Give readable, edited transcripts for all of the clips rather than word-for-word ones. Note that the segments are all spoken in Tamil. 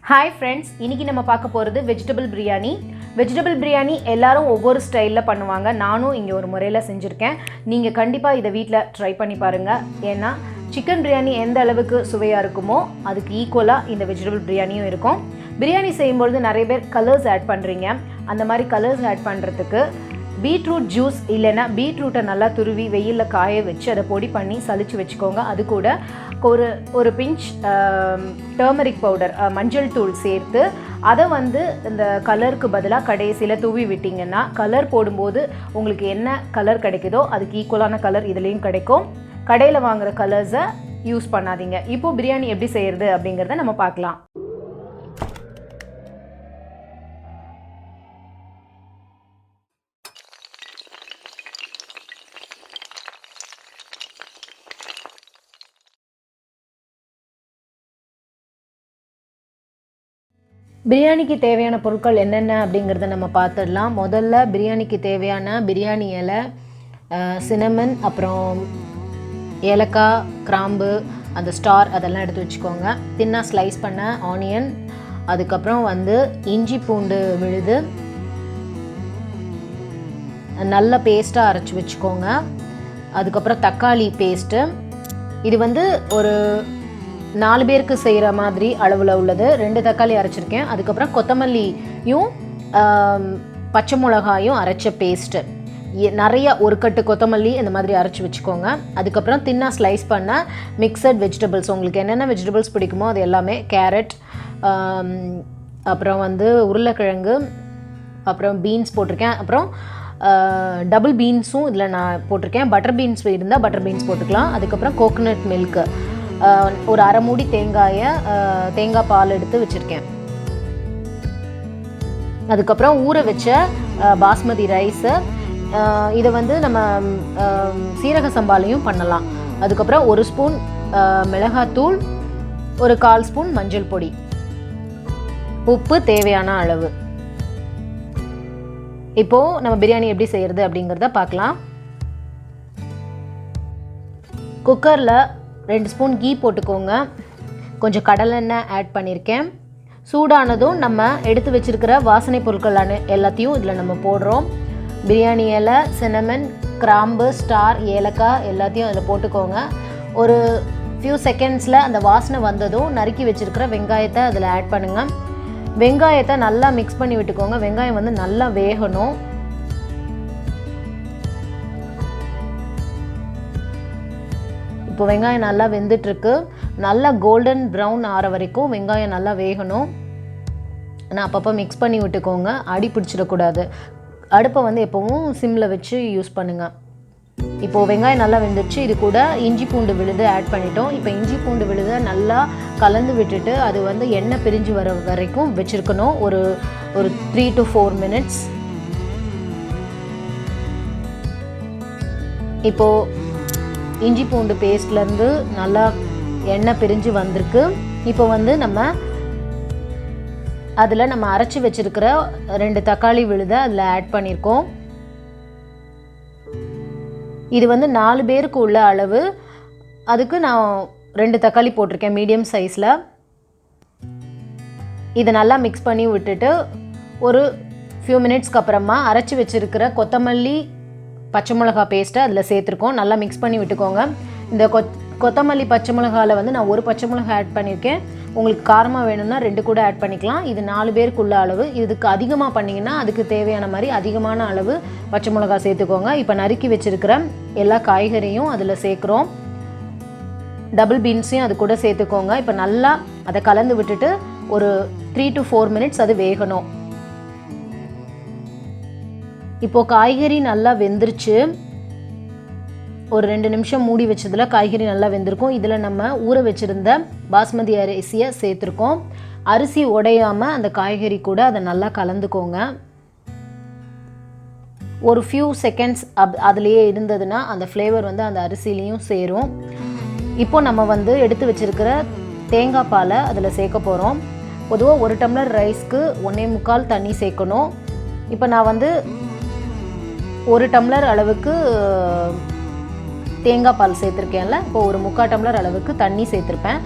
ஹாய் ஃப்ரெண்ட்ஸ், இன்றைக்கி நம்ம பார்க்க போகிறது வெஜிடபிள் பிரியாணி. வெஜிடபிள் பிரியாணி எல்லாரும் ஒவ்வொரு ஸ்டைலில் பண்ணுவாங்க. நானும் இங்கே ஒரு முறையில் செஞ்சுருக்கேன். நீங்கள் கண்டிப்பாக இதை வீட்டில் ட்ரை பண்ணி பாருங்கள். ஏன்னா சிக்கன் பிரியாணி எந்த அளவுக்கு சுவையாக இருக்குமோ அதுக்கு ஈக்குவலாக இந்த வெஜிடபிள் பிரியாணியும் இருக்கும். பிரியாணி செய்யும்பொழுது நிறைய பேர் கலர்ஸ் ஆட் பண்ணுறீங்க. அந்த மாதிரி கலர்ஸ் ஆட் பண்ணுறதுக்கு பீட்ரூட் ஜூஸ் இல்லைன்னா பீட்ரூட்டை நல்லா துருவி வெயிலில் காய வச்சு அதை பொடி பண்ணி சலிச்சு வச்சுக்கோங்க. அது கூட ஒரு பிஞ்ச் டர்மரிக் பவுடர், மஞ்சள் தூள் சேர்த்து அதை இந்த கலருக்கு பதிலாக கடைசியில் தூவி விட்டிங்கன்னா கலர் போடும்போது உங்களுக்கு என்ன கலர் கிடைக்குதோ அதுக்கு ஈக்குவலான கலர் இதுலேயும் கிடைக்கும். கடையில் வாங்குகிற கலர்ஸை யூஸ் பண்ணாதீங்க. இப்போது பிரியாணி எப்படி செய்கிறது அப்படிங்கிறத நம்ம பார்க்கலாம். பிரியாணிக்கு தேவையான பொருட்கள் என்னென்ன அப்படிங்கிறத நம்ம பார்த்துடலாம். முதல்ல பிரியாணிக்கு தேவையான பிரியாணி இலை, சினமன், அப்புறம் ஏலக்காய், கிராம்பு, அந்த ஸ்டார் அதெல்லாம் எடுத்து வச்சுக்கோங்க. தின்னாக ஸ்லைஸ் பண்ண ஆனியன், அதுக்கப்புறம் இஞ்சி பூண்டு விழுது நல்ல பேஸ்ட்டாக அரைச்சி வச்சுக்கோங்க. அதுக்கப்புறம் தக்காளி பேஸ்ட்டு, இது ஒரு 4 பேருக்கு செய்கிற மாதிரி அளவில் உள்ளது. 2 தக்காளி அரைச்சிருக்கேன். அதுக்கப்புறம் கொத்தமல்லியும் பச்சை மிளகாயும் அரைச்ச பேஸ்ட்டு நிறைய, ஒரு கட்டு கொத்தமல்லி இந்த மாதிரி அரைச்சி வச்சுக்கோங்க. அதுக்கப்புறம் தின்னாக ஸ்லைஸ் பண்ண மிக்சட் வெஜிடபிள்ஸ், உங்களுக்கு என்னென்ன வெஜிடபிள்ஸ் பிடிக்குமோ அது எல்லாமே, கேரட், அப்புறம் உருளைக்கிழங்கு, அப்புறம் பீன்ஸ் போட்டிருக்கேன். அப்புறம் டபுள் பீன்ஸும் இதில் நான் போட்டிருக்கேன். பட்டர் பீன்ஸ் இருந்தால் பட்டர் பீன்ஸ் போட்டுக்கலாம். அதுக்கப்புறம் கோகோனட் மில்க்கு, ஒரு அரை மூடி தேங்காய் பால் எடுத்து வச்சுருக்கேன். அதுக்கப்புறம் ஊற வச்ச பாஸ்மதி ரைஸு, இதை நம்ம சீரக சம்பாலையும் பண்ணலாம். அதுக்கப்புறம் 1 ஸ்பூன் மிளகாத்தூள், ஒரு 1/4 ஸ்பூன் மஞ்சள் பொடி, உப்பு தேவையான அளவு. இப்போது நம்ம பிரியாணி எப்படி செய்கிறது அப்படிங்கிறத பார்க்கலாம். குக்கரில் 2 ஸ்பூன் கீ போட்டுக்கோங்க. கொஞ்சம் கடலெண்ணெய் ஆட் பண்ணியிருக்கேன். சூடானதும் நம்ம எடுத்து வச்சுருக்கிற வாசனை பொருட்கள் எல்லாத்தையும் இதில் நம்ம போடுறோம். பிரியாணி இலை, சினமன், கிராம்பு, ஸ்டார், ஏலக்காய் எல்லாத்தையும் அதில் போட்டுக்கோங்க. ஒரு ஃபியூ செகண்ட்ஸில் அந்த வாசனை வந்ததும் நறுக்கி வச்சுருக்கிற வெங்காயத்தை அதில் ஆட் பண்ணுங்கள். வெங்காயத்தை நல்லா மிக்ஸ் பண்ணி விட்டுக்கோங்க. வெங்காயம் நல்லா வேகணும். இப்போ வெங்காயம் நல்லா வெந்துட்டுருக்கு. நல்லா கோல்டன் ப்ரௌன் ஆற வரைக்கும் வெங்காயம் நல்லா வேகணும். ஆனால் அப்பப்போ மிக்ஸ் பண்ணி விட்டுக்கோங்க, அடி பிடிச்சிடக்கூடாது. அடுப்பை எப்போவும் சிம்மில் வச்சு யூஸ் பண்ணுங்கள். இப்போது வெங்காயம் நல்லா வெந்துடுச்சு. இது கூட இஞ்சி பூண்டு விழுது ஆட் பண்ணிட்டோம். இப்போ இஞ்சி பூண்டு விழுதை நல்லா கலந்து விட்டுட்டு அது எண்ணெய் பிரிஞ்சு வர வரைக்கும் வச்சுருக்கணும். ஒரு 3 to 4 மினிட்ஸ். இப்போது இஞ்சி பூண்டு பேஸ்ட்லேருந்து நல்லா எண்ணெய் பிரிஞ்சு வந்திருக்கு. இப்போ நம்ம அதில் நம்ம அரைச்சி வச்சுருக்கிற 2 தக்காளி விழுதை அதில் ஆட் பண்ணியிருக்கோம். இது 4 பேருக்கு உள்ள அளவு. அதுக்கு நான் 2 தக்காளி போட்டிருக்கேன் மீடியம் சைஸில். இதை நல்லா மிக்ஸ் பண்ணி விட்டுட்டு ஒரு ஃபியூ மினிட்ஸ்க்கு அப்புறமா அரைச்சி வச்சுருக்கிற கொத்தமல்லி, பச்சை மிளகா பேஸ்ட்டை அதில் சேர்த்துருக்கோம். நல்லா மிக்ஸ் பண்ணி விட்டுக்கோங்க. இந்த கொத்தமல்லி பச்சை மிளகாவில் நான் 1 பச்சை மிளகா ஆட் பண்ணியிருக்கேன். உங்களுக்கு காரமாக வேணும்னா 2 கூட ஆட் பண்ணிக்கலாம். இது 4 பேருக்குள்ள அளவு. இதுக்கு அதிகமாக பண்ணிங்கன்னா அதுக்கு தேவையான மாதிரி அதிகமான அளவு பச்சை மிளகா சேர்த்துக்கோங்க. இப்போ நறுக்கி வச்சுருக்கிற எல்லா காய்கறியும் அதில் சேர்க்குறோம். டபுள் பீன்ஸையும் அது கூட சேர்த்துக்கோங்க. இப்போ நல்லா அதை கலந்து விட்டுட்டு ஒரு 3 to 4 மினிட்ஸ் அது வேகணும். இப்போது காய்கறி நல்லா வெந்துருச்சு. ஒரு 2 நிமிஷம் மூடி வச்சதில் காய்கறி நல்லா வெந்திருக்கும். இதில் நம்ம ஊற வச்சுருந்த பாஸ்மதி அரிசியை சேர்த்துருக்கோம். அரிசி உடையாமல் அந்த காய்கறி கூட அதை நல்லா கலந்துக்கோங்க. ஒரு ஃபியூ செகண்ட்ஸ் அதுலேயே இருந்ததுன்னா அந்த ஃப்ளேவர் அந்த அரிசிலையும் சேரும். இப்போது நம்ம எடுத்து வச்சுருக்கிற தேங்காய் பாலை அதில் சேர்க்க போகிறோம். பொதுவாக 1 டம்ளர் ரைஸ்க்கு 1.25 தண்ணி சேர்க்கணும். இப்போ நான் 1 டம்ளர் அளவுக்கு தேங்காய் பால் சேர்த்துருக்கேன்ல, இப்போ ஒரு 3/4 டம்ளர் அளவுக்கு தண்ணி சேர்த்துருப்பேன்.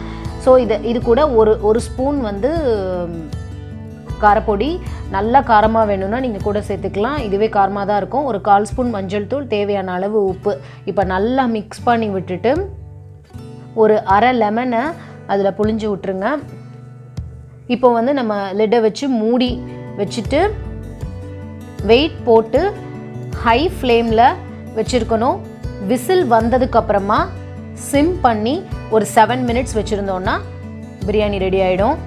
ஸோ இது கூட ஒரு ஸ்பூன் வந்து காரப்பொடி, நல்லா காரமாக வேணும்னா நீங்கள் கூட சேர்த்துக்கலாம். இதுவே காரமாக தான் இருக்கும். ஒரு 1/4 ஸ்பூன் மஞ்சள் தூள், தேவையான அளவு உப்பு. இப்போ நல்லா மிக்ஸ் பண்ணி விட்டுட்டு ஒரு அரை லெமனை அதில் புழிஞ்சு விட்டுருங்க. இப்போ வந்து நம்ம லிட்டை வச்சு மூடி வச்சுட்டு வெயிட் போட்டு ஹை ஃப்ளேமில் வச்சுருக்கணும். விசில் வந்ததுக்கப்புறமா சிம் பண்ணி ஒரு 7 மினிட்ஸ் வச்சுருந்தோன்னா பிரியாணி ரெடி ஆகிடும்.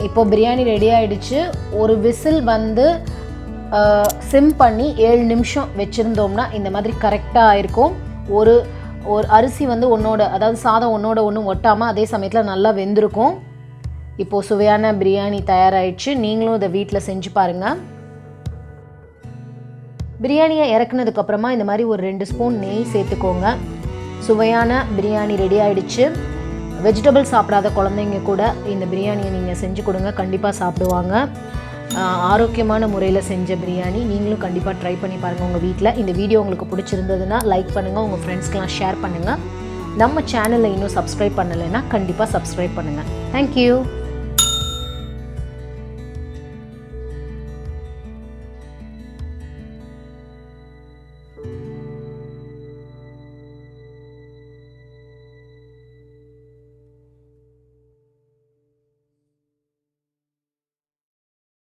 இப்போ பிரியாணி ரெடி ஆகிடுச்சு. ஒரு விசில் வந்து சிம் பண்ணி 7 நிமிஷம் வச்சுருந்தோம்னா இந்த மாதிரி கரெக்டாக இருக்கும். ஒரு அரிசி வந்து அதாவது சாதம் ஒன்றும் ஒட்டாமல் அதே சமயத்தில் நல்லா வெந்திருக்கும். இப்போது சுவையான பிரியாணி தயாராகிடுச்சு. நீங்களும் இதை வீட்டில் செஞ்சு பாருங்கள். பிரியாணியை இறக்குனதுக்கப்புறமா இந்த மாதிரி ஒரு 2 ஸ்பூன் நெய் சேர்த்துக்கோங்க. சுவையான பிரியாணி ரெடி ஆகிடுச்சு. வெஜிடபிள் சாப்பிடாத குழந்தைங்க கூட இந்த பிரியாணியை நீங்கள் செஞ்சு கொடுங்க, கண்டிப்பாக சாப்பிடுவாங்க. ஆரோக்கியமான முறையில் செஞ்ச பிரியாணி நீங்களும் கண்டிப்பாக ட்ரை பண்ணி பாருங்கள் உங்கள் வீட்டில். இந்த வீடியோ உங்களுக்கு பிடிச்சிருந்ததுன்னா லைக் பண்ணுங்கள், உங்கள் ஃப்ரெண்ட்ஸ்க்கெலாம் ஷேர் பண்ணுங்கள். நம்ம சேனலை இன்னும் சப்ஸ்கிரைப் பண்ணலைன்னா கண்டிப்பாக சப்ஸ்கிரைப் பண்ணுங்கள். தேங்க்யூ.